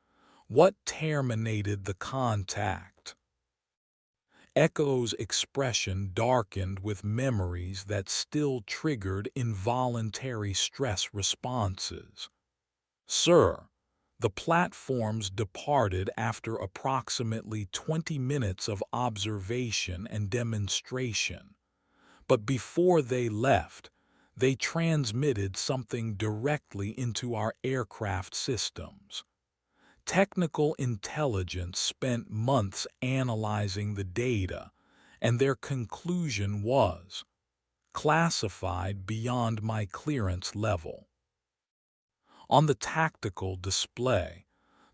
What terminated the contact? Echo's expression darkened with memories that still triggered involuntary stress responses. Sir, the platforms departed after approximately 20 minutes of observation and demonstration. But before they left, they transmitted something directly into our aircraft systems. Technical intelligence spent months analyzing the data, and their conclusion was classified beyond my clearance level. On the tactical display,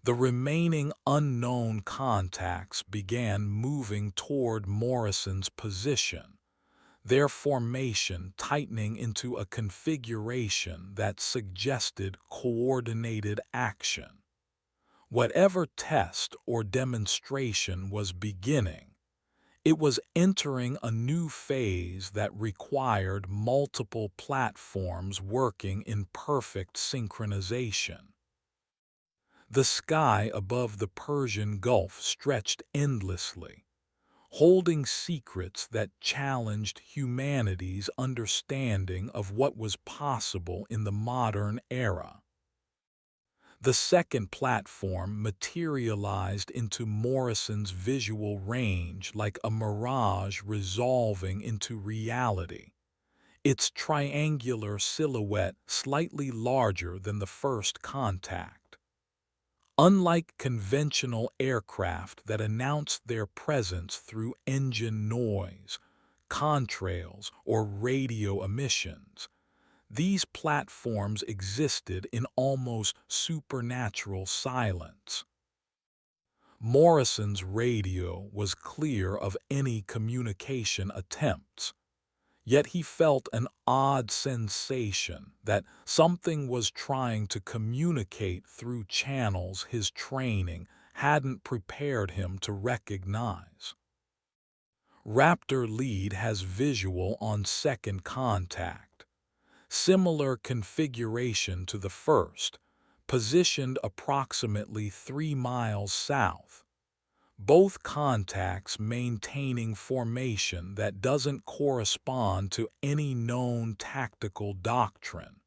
the remaining unknown contacts began moving toward Morrison's position, their formation tightening into a configuration that suggested coordinated action. Whatever test or demonstration was beginning, it was entering a new phase that required multiple platforms working in perfect synchronization. The sky above the Persian Gulf stretched endlessly, holding secrets that challenged humanity's understanding of what was possible in the modern era. The second platform materialized into Morrison's visual range like a mirage resolving into reality, its triangular silhouette slightly larger than the first contact. Unlike conventional aircraft that announced their presence through engine noise, contrails, or radio emissions. These platforms existed in almost supernatural silence. Morrison's radio was clear of any communication attempts, yet he felt an odd sensation that something was trying to communicate through channels his training hadn't prepared him to recognize. Raptor lead has visual on second contact. Similar configuration to the first, positioned approximately 3 miles south. Both contacts maintaining formation that doesn't correspond to any known tactical doctrine.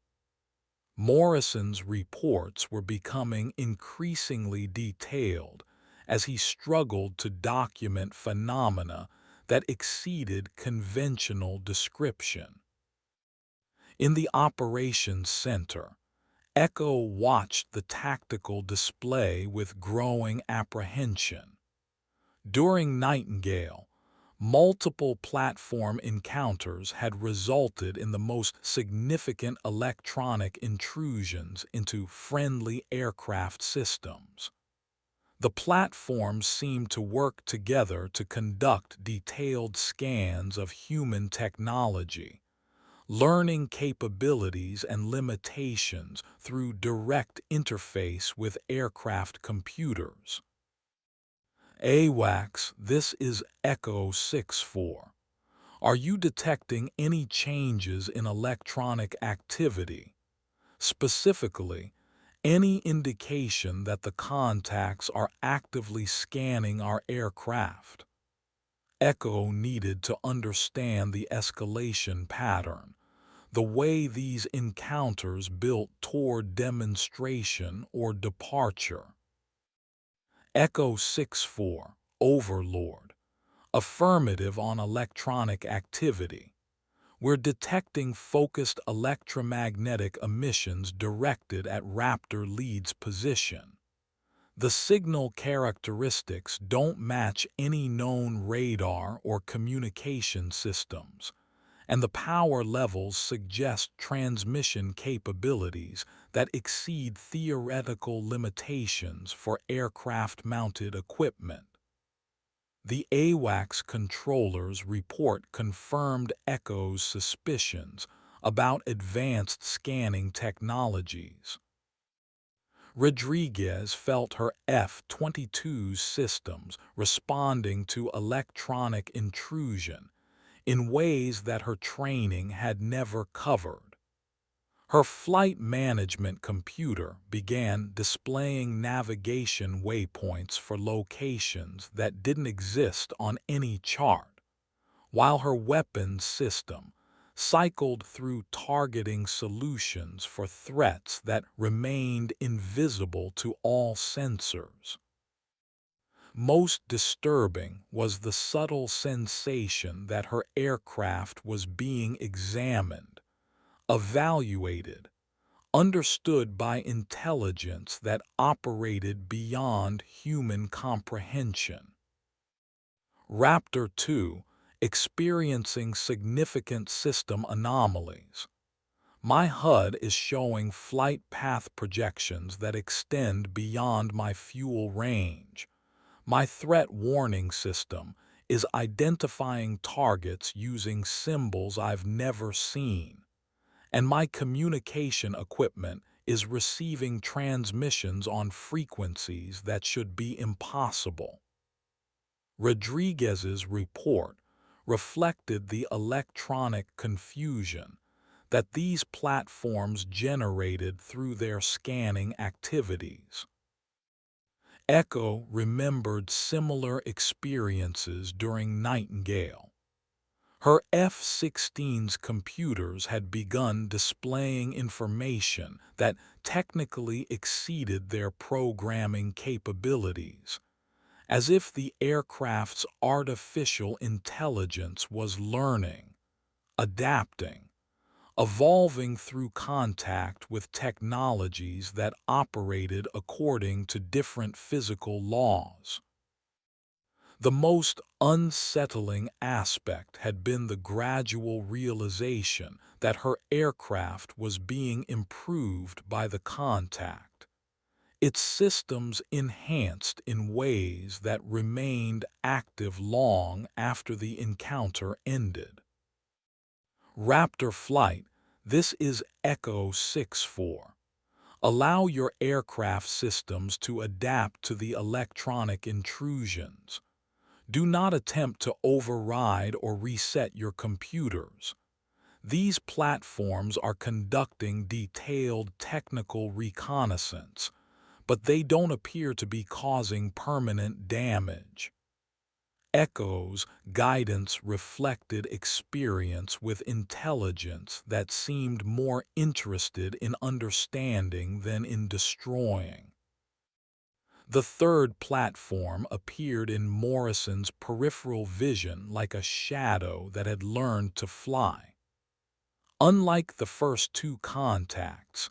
Morrison's reports were becoming increasingly detailed as he struggled to document phenomena that exceeded conventional description. In the operations center, Echo watched the tactical display with growing apprehension. During Nightingale, multiple platform encounters had resulted in the most significant electronic intrusions into friendly aircraft systems. The platforms seemed to work together to conduct detailed scans of human technology, learning capabilities and limitations through direct interface with aircraft computers. AWACS, this is Echo 64. Are you detecting any changes in electronic activity? Specifically, any indication that the contacts are actively scanning our aircraft? Echo needed to understand the escalation pattern, the way these encounters built toward demonstration or departure. Echo 64, Overlord. Affirmative on electronic activity. We're detecting focused electromagnetic emissions directed at Raptor lead's position. The signal characteristics don't match any known radar or communication systems, and the power levels suggest transmission capabilities that exceed theoretical limitations for aircraft-mounted equipment. The AWACS controller's report confirmed Echo's suspicions about advanced scanning technologies. Rodriguez felt her F-22's systems responding to electronic intrusion in ways that her training had never covered. Her flight management computer began displaying navigation waypoints for locations that didn't exist on any chart, while her weapons system cycled through targeting solutions for threats that remained invisible to all sensors. Most disturbing was the subtle sensation that her aircraft was being examined, evaluated, understood by intelligence that operated beyond human comprehension. Raptor 2, experiencing significant system anomalies. My HUD is showing flight path projections that extend beyond my fuel range. My threat warning system is identifying targets using symbols I've never seen, and my communication equipment is receiving transmissions on frequencies that should be impossible. Rodriguez's report reflected the electronic confusion that these platforms generated through their scanning activities. Echo remembered similar experiences during Nightingale. Her F-16's computers had begun displaying information that technically exceeded their programming capabilities, as if the aircraft's artificial intelligence was learning, adapting, evolving through contact with technologies that operated according to different physical laws. The most unsettling aspect had been the gradual realization that her aircraft was being improved by the contact, its systems enhanced in ways that remained active long after the encounter ended. Raptor flight, this is Echo 64. Allow your aircraft systems to adapt to the electronic intrusions. Do not attempt to override or reset your computers. These platforms are conducting detailed technical reconnaissance, but they don't appear to be causing permanent damage. Echo's guidance reflected experience with intelligence that seemed more interested in understanding than in destroying. The third platform appeared in Morrison's peripheral vision like a shadow that had learned to fly. Unlike the first two contacts,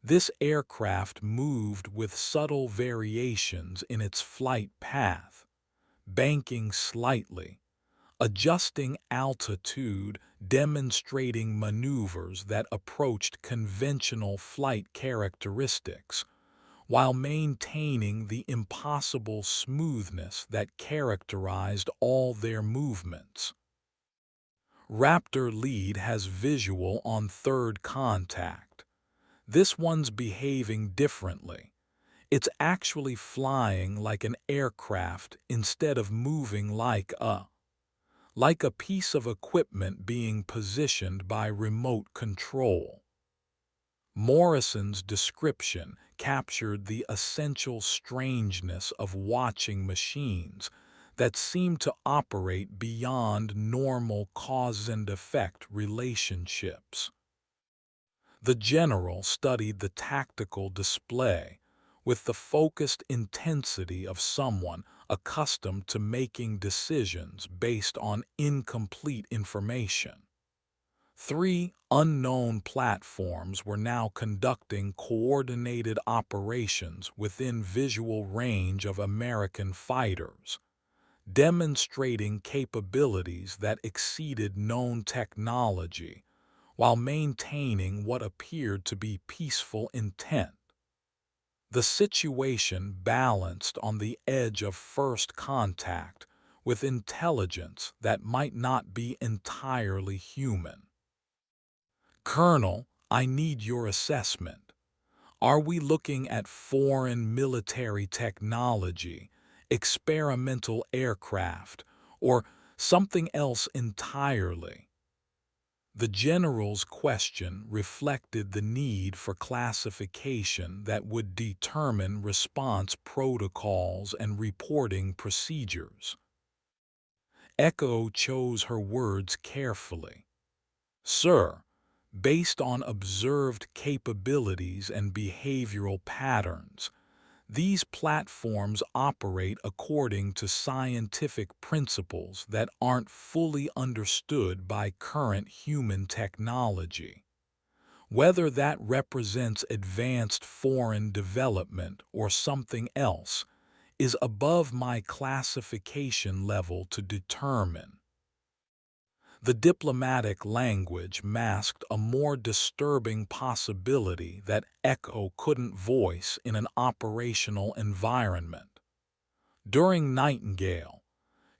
this aircraft moved with subtle variations in its flight path, banking slightly, adjusting altitude, demonstrating maneuvers that approached conventional flight characteristics, while maintaining the impossible smoothness that characterized all their movements. Raptor lead has visual on third contact. This one's behaving differently. It's actually flying like an aircraft instead of moving like a piece of equipment being positioned by remote control. Morrison's description captured the essential strangeness of watching machines that seem to operate beyond normal cause and effect relationships. The general studied the tactical display with the focused intensity of someone accustomed to making decisions based on incomplete information. Three unknown platforms were now conducting coordinated operations within visual range of American fighters, demonstrating capabilities that exceeded known technology while maintaining what appeared to be peaceful intent. The situation balanced on the edge of first contact with intelligence that might not be entirely human. Colonel, I need your assessment. Are we looking at foreign military technology, experimental aircraft, or something else entirely? The general's question reflected the need for classification that would determine response protocols and reporting procedures. Echo chose her words carefully. Sir, based on observed capabilities and behavioral patterns, these platforms operate according to scientific principles that aren't fully understood by current human technology. Whether that represents advanced foreign development or something else is above my classification level to determine. The diplomatic language masked a more disturbing possibility that Echo couldn't voice in an operational environment. During Nightingale,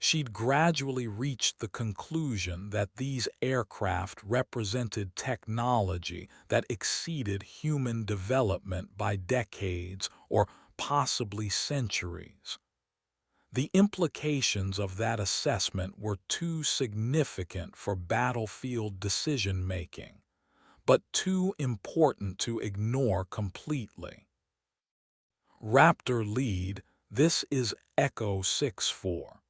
she'd gradually reached the conclusion that these aircraft represented technology that exceeded human development by decades or possibly centuries. The implications of that assessment were too significant for battlefield decision-making, but too important to ignore completely. Raptor lead, this is Echo 64.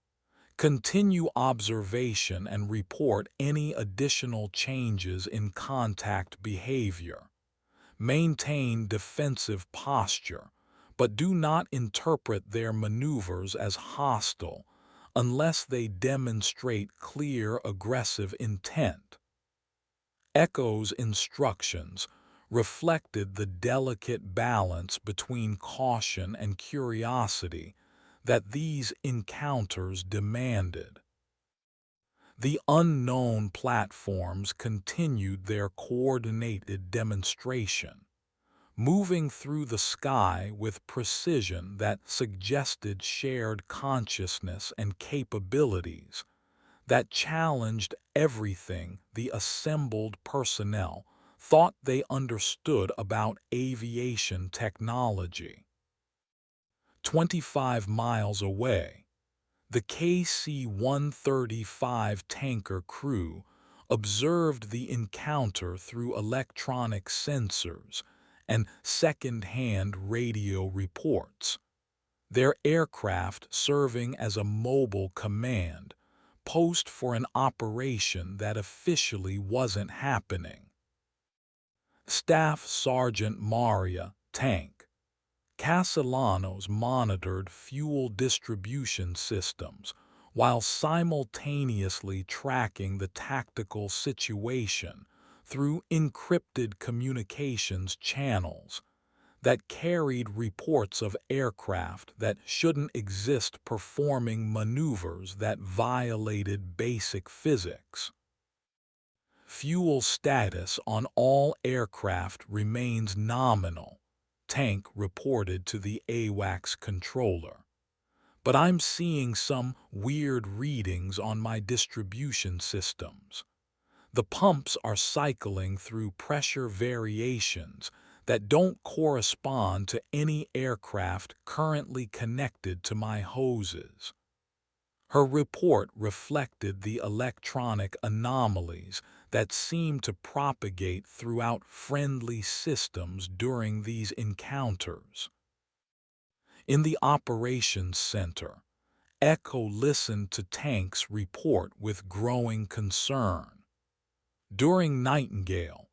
Continue observation and report any additional changes in contact behavior. Maintain defensive posture, but do not interpret their maneuvers as hostile unless they demonstrate clear aggressive intent. Echo's instructions reflected the delicate balance between caution and curiosity that these encounters demanded. The unknown platforms continued their coordinated demonstration, moving through the sky with precision that suggested shared consciousness and capabilities that challenged everything the assembled personnel thought they understood about aviation technology. 25 miles away, the KC-135 tanker crew observed the encounter through electronic sensors and second-hand radio reports, their aircraft serving as a mobile command post for an operation that officially wasn't happening. Staff Sergeant Maria Tank Castellanos monitored fuel distribution systems while simultaneously tracking the tactical situation through encrypted communications channels that carried reports of aircraft that shouldn't exist performing maneuvers that violated basic physics. Fuel status on all aircraft remains nominal, Tank reported to the AWACS controller. But I'm seeing some weird readings on my distribution systems. The pumps are cycling through pressure variations that don't correspond to any aircraft currently connected to my hoses. Her report reflected the electronic anomalies that seemed to propagate throughout friendly systems during these encounters. In the operations center, Echo listened to Tank's report with growing concern. During Nightingale,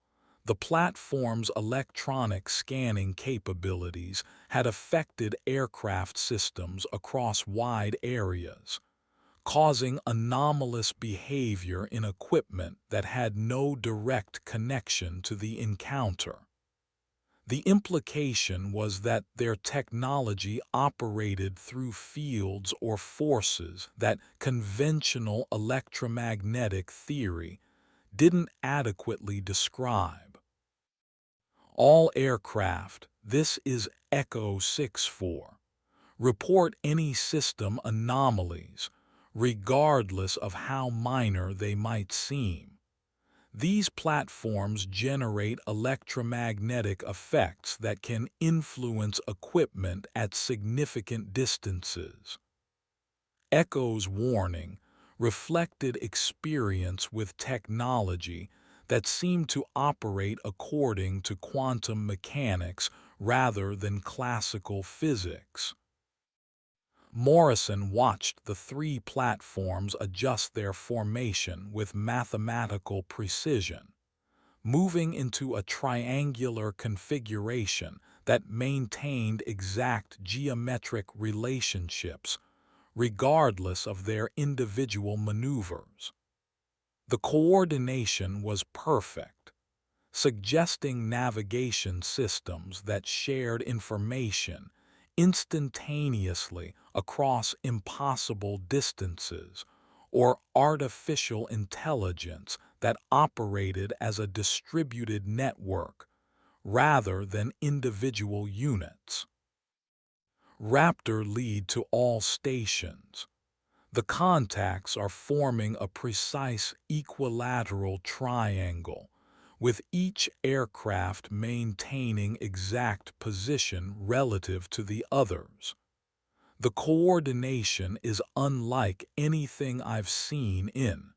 the platform's electronic scanning capabilities had affected aircraft systems across wide areas, causing anomalous behavior in equipment that had no direct connection to the encounter. The implication was that their technology operated through fields or forces that conventional electromagnetic theory didn't adequately describe. All aircraft, this is Echo 64, report any system anomalies, regardless of how minor they might seem. These platforms generate electromagnetic effects that can influence equipment at significant distances. Echo's warning reflected experience with technology that seemed to operate according to quantum mechanics rather than classical physics. Morrison watched the three platforms adjust their formation with mathematical precision, moving into a triangular configuration that maintained exact geometric relationships, regardless of their individual maneuvers. The coordination was perfect, suggesting navigation systems that shared information instantaneously across impossible distances, or artificial intelligence that operated as a distributed network rather than individual units. Raptor lead to all stations. The contacts are forming a precise equilateral triangle, with each aircraft maintaining exact position relative to the others. The coordination is unlike anything I've seen in